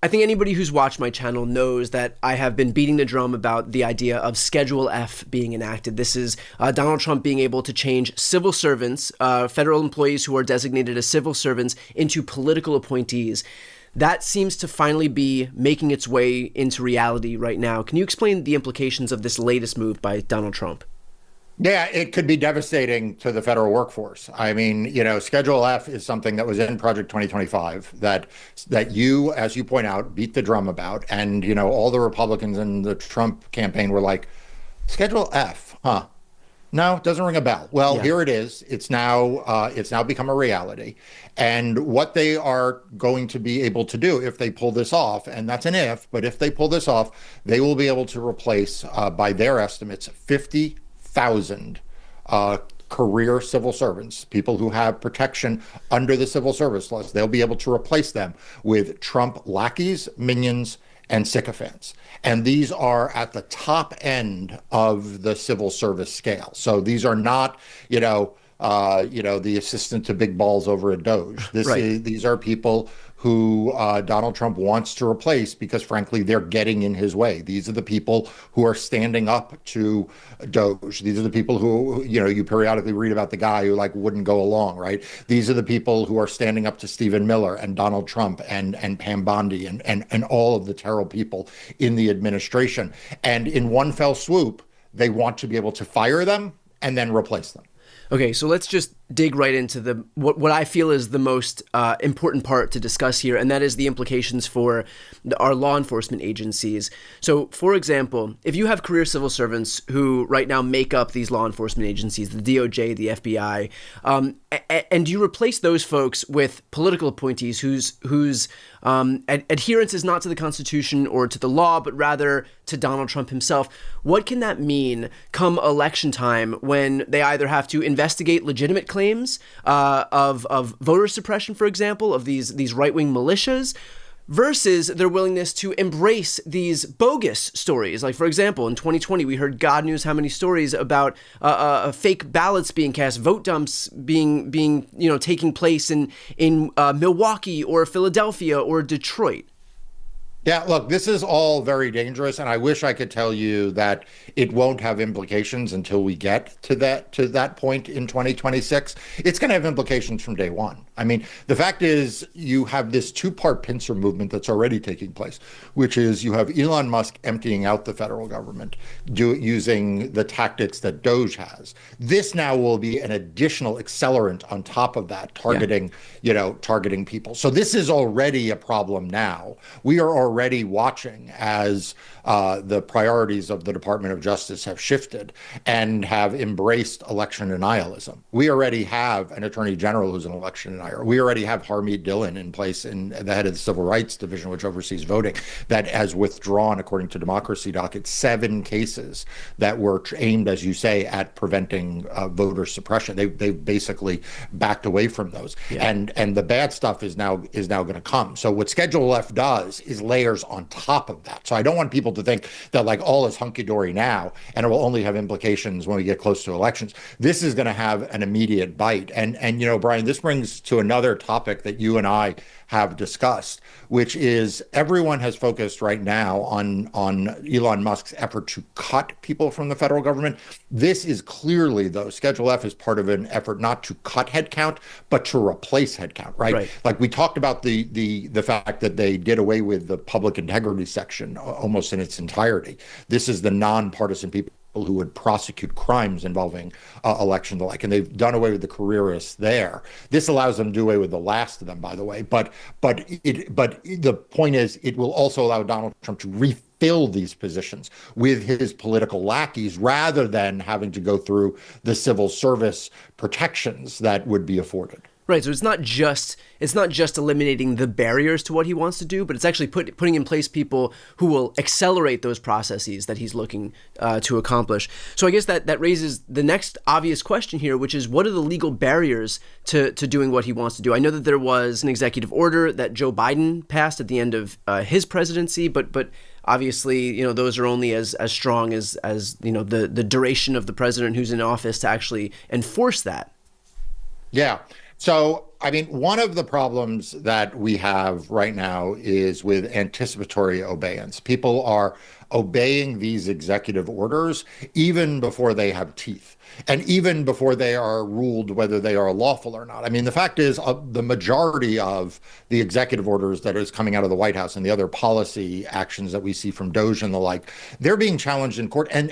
I think anybody who's watched my channel knows that I have been beating the drum about the idea of Schedule F being enacted. This is Donald Trump being able to change civil servants, federal employees who are designated as civil servants, into political appointees. That seems to finally be making its way into reality right now. Can you explain the implications of this latest move by Donald Trump? Yeah, it could be devastating to the federal workforce. I mean, Schedule F is something that was in Project 2025 that you, as you point out, beat the drum about. And, all the Republicans in the Trump campaign were like, Schedule F, huh? No, it doesn't ring a bell. Well, Here it is. It's now become a reality. And what they are going to be able to do if they pull this off, and that's an if, but if they pull this off, they will be able to replace, by their estimates, 50,000 career civil servants, people who have protection under the civil service laws. They'll be able to replace them with Trump lackeys, minions, and sycophants. And these are at the top end of the civil service scale. So these are not, the assistant to big balls over at Doge. These are people who Donald Trump wants to replace because, frankly, they're getting in his way. These are the people who are standing up to Doge. These are the people who, you periodically read about the guy who wouldn't go along, right? These are the people who are standing up to Stephen Miller and Donald Trump and Pam Bondi and all of the terrible people in the administration. And in one fell swoop, they want to be able to fire them and then replace them. Okay, so let's just dig right into what I feel is the most important part to discuss here, and that is the implications for our law enforcement agencies. So, for example, if you have career civil servants who right now make up these law enforcement agencies, the DOJ, the FBI, and you replace those folks with political appointees whose adherence is not to the Constitution or to the law, but rather to Donald Trump himself, what can that mean come election time when they either have to investigate legitimate claims of voter suppression, for example, of these right-wing militias, versus their willingness to embrace these bogus stories? Like, for example, in 2020, we heard God knows how many stories about fake ballots being cast, vote dumps being taking place in Milwaukee or Philadelphia or Detroit. Yeah, look, this is all very dangerous, and I wish I could tell you that it won't have implications until we get to that point in 2026. It's going to have implications from day one. I mean, the fact is you have this two-part pincer movement that's already taking place, which is you have Elon Musk emptying out the federal government, using the tactics that Doge has. This now will be an additional accelerant on top of that, targeting people. So this is already a problem now. We are already watching as the priorities of the Department of Justice have shifted and have embraced election denialism. We already have an attorney general who's an election denier. We already have Harmeet Dillon in place in the head of the Civil Rights Division, which oversees voting, that has withdrawn, according to Democracy Docket, 7 cases that were aimed, as you say, at preventing voter suppression. They've basically backed away from those. Yeah. And the bad stuff is now going to come. So what Schedule F does is layers on top of that. So I don't want people to think that all is hunky-dory now and it will only have implications when we get close to elections. This is going to have an immediate bite. And Brian, this brings to another topic that you and I have discussed, which is everyone has focused right now on Elon Musk's effort to cut people from the federal government. This is clearly, though, Schedule F is part of an effort not to cut headcount, but to replace headcount, right? Like we talked about the fact that they did away with the public integrity section almost in its entirety. This is the nonpartisan people who would prosecute crimes involving elections alike, and they've done away with the careerists there. This allows them to do away with the last of them, by the way. But the point is, it will also allow Donald Trump to refill these positions with his political lackeys rather than having to go through the civil service protections that would be afforded. Right, so it's not just eliminating the barriers to what he wants to do, but it's actually putting in place people who will accelerate those processes that he's looking to accomplish. So I guess that raises the next obvious question here, which is, what are the legal barriers to doing what he wants to do? I know that there was an executive order that Joe Biden passed at the end of his presidency, but obviously, those are only as strong as the duration of the president who's in office to actually enforce that. Yeah. So I mean, one of the problems that we have right now is with anticipatory obeyance. People are obeying these executive orders even before they have teeth and even before they are ruled whether they are lawful or not. I mean, the fact is, the majority of the executive orders that is coming out of the White House and the other policy actions that we see from DOJ and the like, they're being challenged in court, and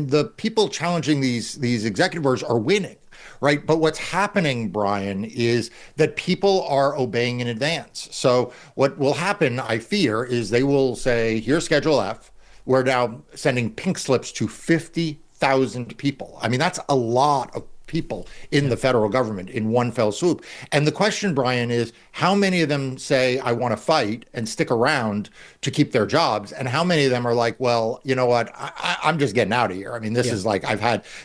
the people challenging these executive orders are winning. Right. But what's happening, Brian, is that people are obeying in advance. So what will happen, I fear, is they will say, here's Schedule F. We're now sending pink slips to 50,000 people. I mean, that's a lot of people in the federal government in one fell swoop. And the question, Brian, is how many of them say, I want to fight and stick around to keep their jobs? And how many of them are like, well, you know what, I'm just getting out of here. I mean, this is like,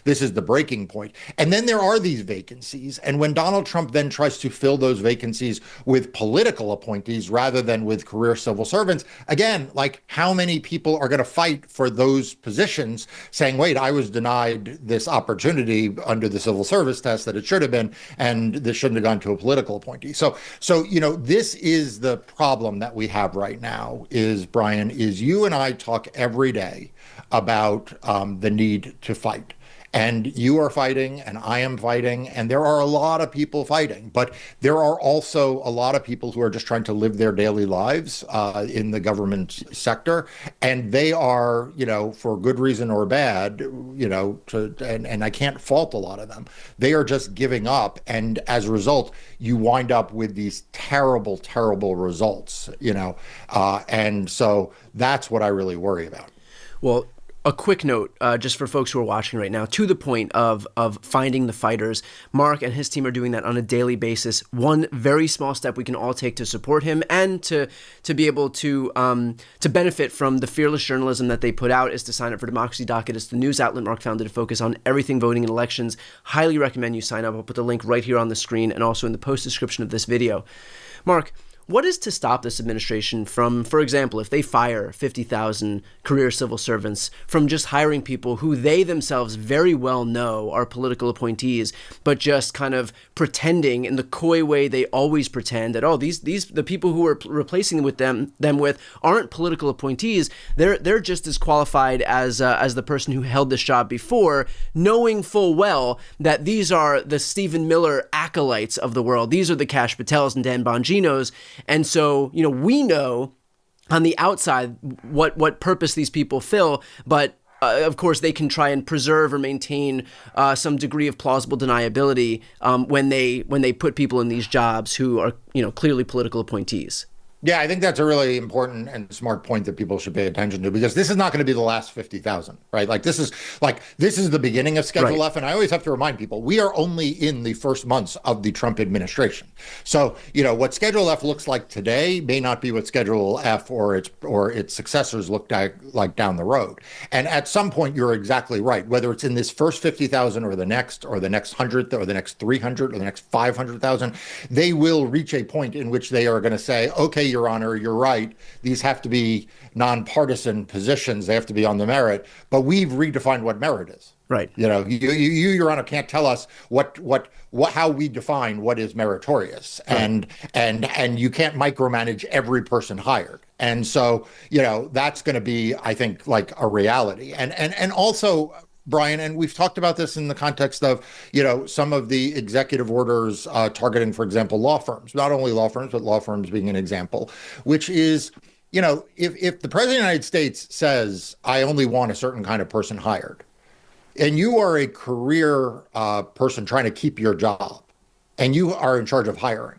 this is the breaking point. And then there are these vacancies. And when Donald Trump then tries to fill those vacancies with political appointees rather than with career civil servants, again, like how many people are going to fight for those positions saying, wait, I was denied this opportunity under the civil service test that it should have been, and this shouldn't have gone to a political appointee. So, this is the problem that we have right now is, Brian, is you and I talk every day about the need to fight. And you are fighting, and I am fighting, and there are a lot of people fighting. But there are also a lot of people who are just trying to live their daily lives in the government sector. And they are, for good reason or bad, and I can't fault a lot of them. They are just giving up. And as a result, you wind up with these terrible, terrible results, and so that's what I really worry about. Well, a quick note, just for folks who are watching right now, to the point of finding the fighters. Mark and his team are doing that on a daily basis. One very small step we can all take to support him and to be able to benefit from the fearless journalism that they put out is to sign up for Democracy Docket. It's the news outlet Mark founded to focus on everything voting and elections. Highly recommend you sign up. I'll put the link right here on the screen and also in the post description of this video. Mark, what is to stop this administration from, for example, if they fire 50,000 career civil servants, from just hiring people who they themselves very well know are political appointees, but just kind of pretending in the coy way they always pretend that, the people who are replacing them with aren't political appointees. They're just as qualified as the person who held this job before, knowing full well that these are the Stephen Miller acolytes of the world. These are the Kash Patels and Dan Bonginos. And so, we know on the outside what purpose these people fill, but of course they can try and preserve or maintain some degree of plausible deniability when they put people in these jobs who are, clearly political appointees. Yeah, I think that's a really important and smart point that people should pay attention to, because this is not going to be the last 50,000, right? This is the beginning of Schedule F. And I always have to remind people, we are only in the first months of the Trump administration. So, what Schedule F looks like today may not be what Schedule F or its successors look like down the road. And at some point, you're exactly right. Whether it's in this first 50,000 or the next 100th or the next 300 or the next 500,000, they will reach a point in which they are going to say, okay, Your Honor, you're right. These have to be nonpartisan positions. They have to be on the merit. But we've redefined what merit is. Right. You, Your Honor, can't tell us how we define what is meritorious, right. and you can't micromanage every person hired. And so, that's going to be, I think, like a reality. And also, Brian, and we've talked about this in the context of, some of the executive orders targeting, for example, law firms, not only law firms, but law firms being an example, which is, if the president of the United States says, I only want a certain kind of person hired, and you are a career person trying to keep your job, and you are in charge of hiring,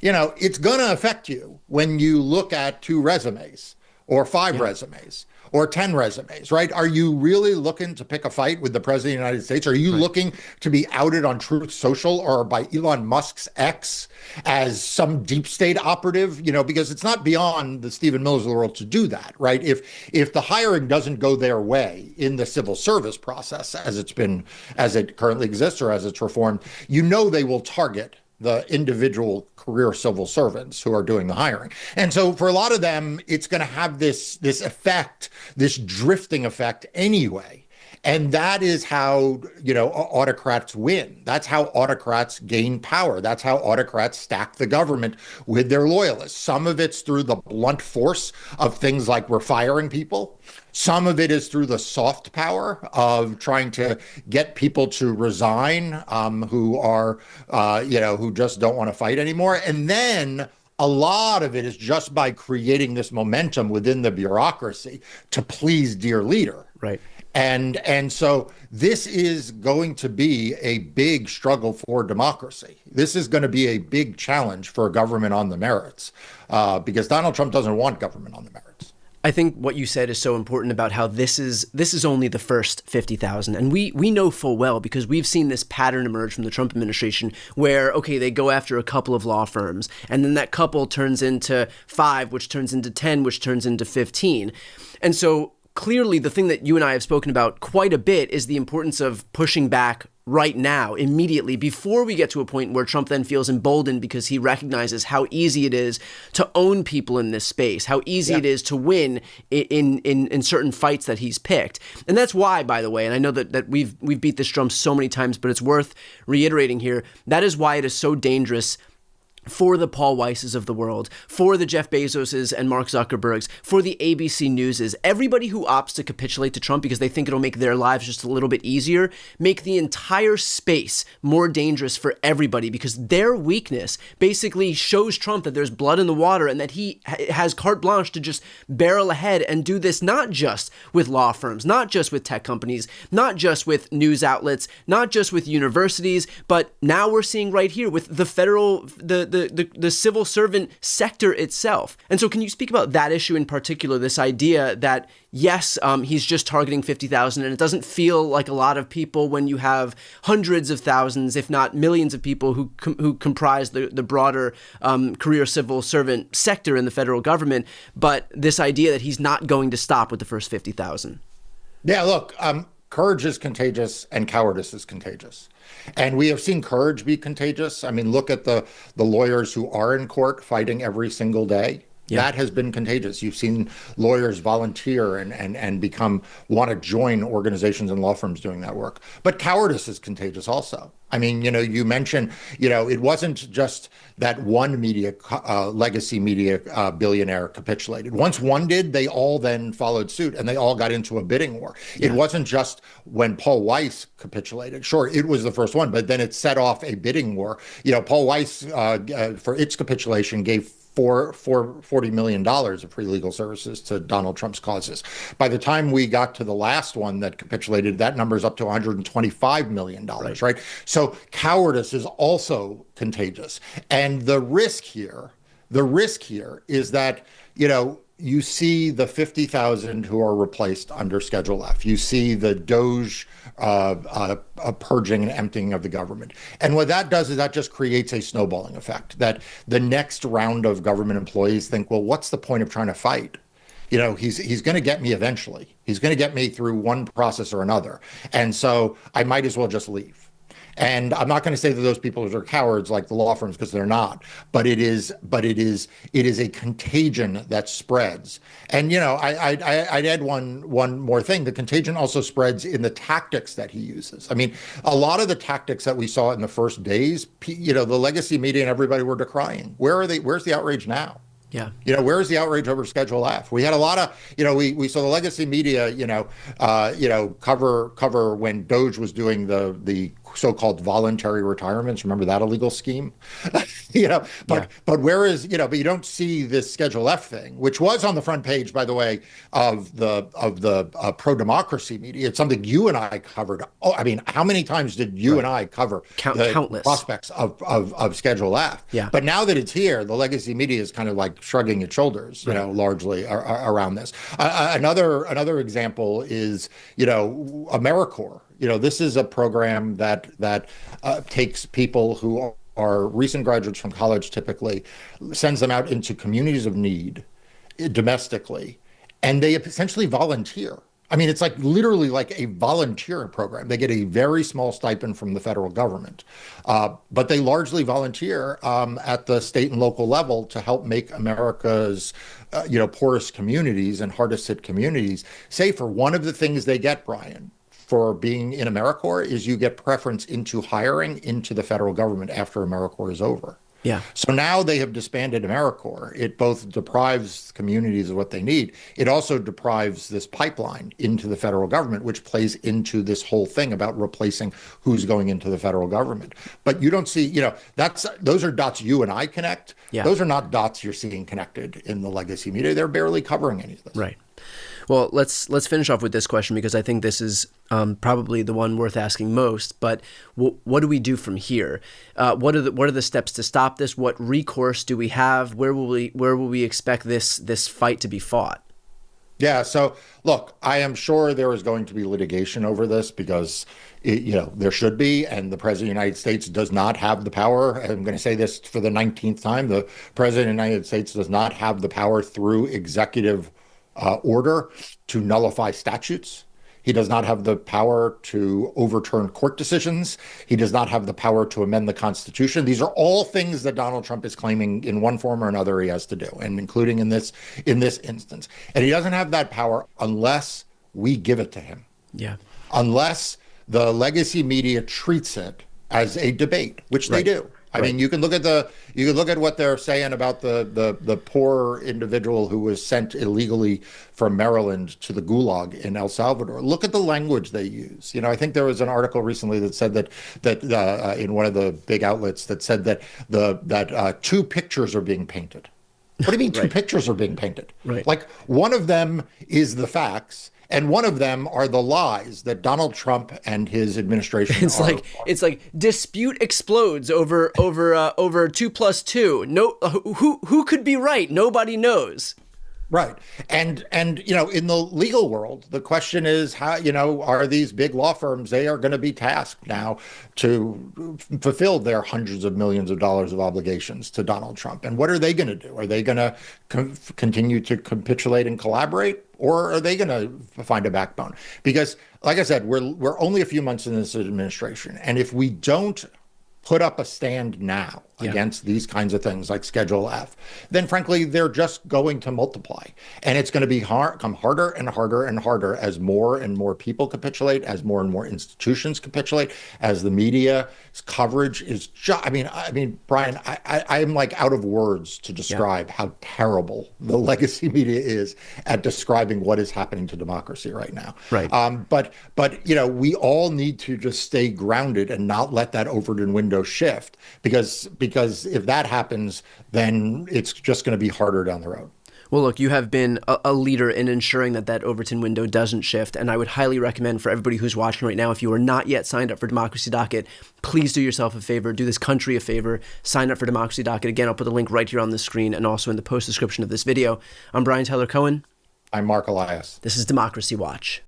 it's going to affect you when you look at 2 resumes or 5 resumes. Or 10 resumes, right? Are you really looking to pick a fight with the president of the United States? Are you looking to be outed on Truth Social or by Elon Musk's X as some deep state operative? Because it's not beyond the Stephen Millers of the world to do that, right? If the hiring doesn't go their way in the civil service process as it currently exists or as it's reformed, they will target the individual career civil servants who are doing the hiring. And so for a lot of them, it's going to have this effect, this drifting effect anyway. And that is how, autocrats win. That's how autocrats gain power. That's how autocrats stack the government with their loyalists. Some of it's through the blunt force of things like we're firing people. Some of it is through the soft power of trying to get people to resign, who are, who just don't want to fight anymore. And then a lot of it is just by creating this momentum within the bureaucracy to please dear leader. Right. And so this is going to be a big struggle for democracy. This is going to be a big challenge for a government on the merits, because Donald Trump doesn't want government on the merits. I think what you said is so important about how this is only the first 50,000. And we know full well, because we've seen this pattern emerge from the Trump administration where, okay, they go after a couple of law firms, and then that couple turns into 5, which turns into 10, which turns into 15. And so clearly the thing that you and I have spoken about quite a bit is the importance of pushing back right now, immediately, before we get to a point where Trump then feels emboldened because he recognizes how easy it is to own people in this space, how easy it is to win in certain fights that he's picked. And that's why, by the way, and I know that we've beat this drum so many times, but it's worth reiterating here, that is why it is so dangerous for the Paul Weisses of the world, for the Jeff Bezoses and Mark Zuckerbergs, for the ABC Newses, everybody who opts to capitulate to Trump because they think it'll make their lives just a little bit easier, make the entire space more dangerous for everybody, because their weakness basically shows Trump that there's blood in the water and that he has carte blanche to just barrel ahead and do this not just with law firms, not just with tech companies, not just with news outlets, not just with universities, but now we're seeing right here with the federal, the civil servant sector itself. And so can you speak about that issue in particular, this idea that, yes, he's just targeting 50,000, and it doesn't feel like a lot of people when you have hundreds of thousands, if not millions of people who comprise the broader career civil servant sector in the federal government, but this idea that he's not going to stop with the first 50,000. Yeah, look, courage is contagious and cowardice is contagious. And we have seen courage be contagious. I mean, look at the lawyers who are in court fighting every single day. Yeah. That has been contagious. You've seen lawyers volunteer and want to join organizations and law firms doing that work. But cowardice is contagious also. I mean, you mentioned, it wasn't just that one legacy media billionaire capitulated. Once one did, they all then followed suit and they all got into a bidding war. Yeah. It wasn't just when Paul Weiss capitulated. Sure, it was the first one, but then it set off a bidding war. Paul Weiss, for its capitulation, gave $40 million of free legal services to Donald Trump's causes. By the time we got to the last one that capitulated, that number is up to $125 million, right? So cowardice is also contagious. And the risk here is that, you see the 50,000 who are replaced under Schedule F. You see the DOJ purging and emptying of the government. And what that does is that just creates a snowballing effect, that the next round of government employees think, well, what's the point of trying to fight? He's going to get me eventually. He's going to get me through one process or another. And so I might as well just leave. And I'm not going to say that those people are cowards like the law firms, because they're not. But it is a contagion that spreads. And I'd add one more thing. The contagion also spreads in the tactics that he uses. I mean, a lot of the tactics that we saw in the first days, the legacy media and everybody were decrying. Where are they? Where's the outrage now? Yeah. Where's the outrage over Schedule F? We had a lot of, we saw the legacy media, cover when DOJ was doing the so-called voluntary retirements. Remember that illegal scheme? But where is, but you don't see this Schedule F thing, which was on the front page, by the way, of the pro-democracy media. It's something you and I covered. Oh, I mean, how many times did you and I cover the countless prospects of Schedule F? Yeah. But now that it's here, the legacy media is kind of like shrugging its shoulders, largely around this. Another example is, AmeriCorps. This is a program that takes people who are recent graduates from college, typically, sends them out into communities of need domestically, and they essentially volunteer. I mean, it's literally like a volunteer program. They get a very small stipend from the federal government, but they largely volunteer at the state and local level to help make America's, poorest communities and hardest hit communities safer. One of the things they get, Brian, for being in AmeriCorps is you get preference into hiring into the federal government after AmeriCorps is over. Yeah. So now they have disbanded AmeriCorps. It both deprives communities of what they need. It also deprives this pipeline into the federal government, which plays into this whole thing about replacing who's going into the federal government. But you don't see, those are dots you and I connect. Yeah. Those are not dots you're seeing connected in the legacy media. They're barely covering any of this. Right. Well, let's finish off with this question, because I think this is probably the one worth asking most. But what do we do from here? What are the steps to stop this? What recourse do we have? Where will we expect this fight to be fought? Yeah. So look, I am sure there is going to be litigation over this because there should be, and the president of the United States does not have the power. I'm going to say this for the 19th time. The president of the United States does not have the power through executive order to nullify statutes. He does not have the power to overturn court decisions. He does not have the power to amend the Constitution. These are all things that Donald Trump is claiming in one form or another he has to do, and including in this instance. And he doesn't have that power unless we give it to him. Yeah. Unless the legacy media treats it as a debate, which they do. I mean, you can look at what they're saying about the poor individual who was sent illegally from Maryland to the Gulag in El Salvador. Look at the language they use. I think there was an article recently that said that in one of the big outlets that said that two pictures are being painted. What do you mean two pictures are being painted? Right. Like one of them is the facts, and one of them are the lies that Donald Trump and his administration It's like dispute explodes over 2 + 2. No, who could be right? Nobody knows. Right. And in the legal world, the question is how, are these big law firms, they are going to be tasked now to fulfill their hundreds of millions of dollars of obligations to Donald Trump. And what are they going to do? Are they going to continue to capitulate and collaborate, or are they going to find a backbone? Because like I said, we're only a few months in this administration. And if we don't put up a stand now against these kinds of things like Schedule F, then frankly, they're just going to multiply. And it's going to become harder and harder and harder as more and more people capitulate, as more and more institutions capitulate, as the media's coverage is just, I mean, Brian, I'm like out of words to describe how terrible the legacy media is at describing what is happening to democracy right now. Right. But we all need to just stay grounded and not let that Overton window shift, because if that happens, then it's just going to be harder down the road. Well, look, you have been a leader in ensuring that Overton window doesn't shift, and I would highly recommend for everybody who's watching right now, if you are not yet signed up for Democracy Docket, please do yourself a favor, do this country a favor, sign up for Democracy Docket. Again, I'll put the link right here on the screen and also in the post description of this video. I'm Brian Tyler Cohen. I'm Mark Elias. This is Democracy Watch.